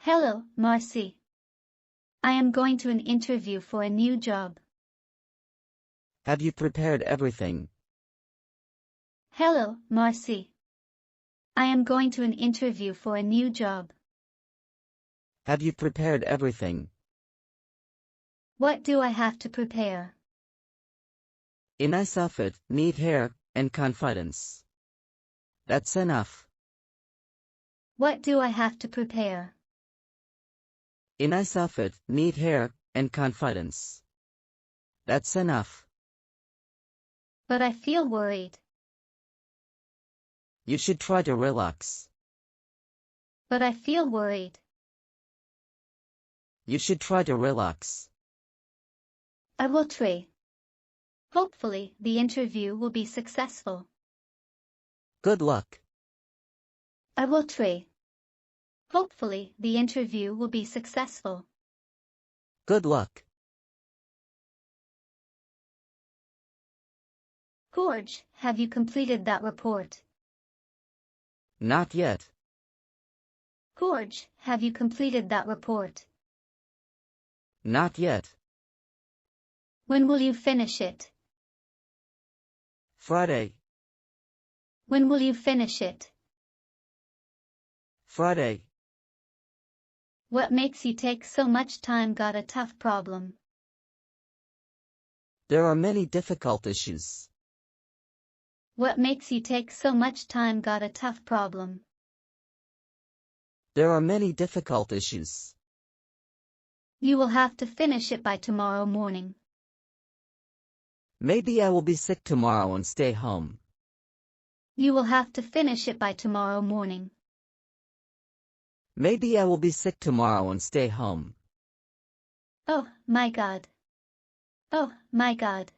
Hello, Marcy. I am going to an interview for a new job. Have you prepared everything? Hello, Marcy. I am going to an interview for a new job. Have you prepared everything? What do I have to prepare? A nice outfit, neat hair, and confidence. That's enough. What do I have to prepare? A nice outfit, neat hair, and confidence. That's enough. But I feel worried. You should try to relax. But I feel worried. You should try to relax. I will try. Hopefully, the interview will be successful. Good luck. I will try. Hopefully, the interview will be successful. Good luck. George, have you completed that report? Not yet. George, have you completed that report? Not yet. When will you finish it? Friday. When will you finish it? Friday. What makes you take so much time? Got a tough problem. There are many difficult issues. What makes you take so much time? Got a tough problem. There are many difficult issues. You will have to finish it by tomorrow morning. Maybe I will be sick tomorrow and stay home. You will have to finish it by tomorrow morning. Maybe I will be sick tomorrow and stay home. Oh, my God. Oh, my God.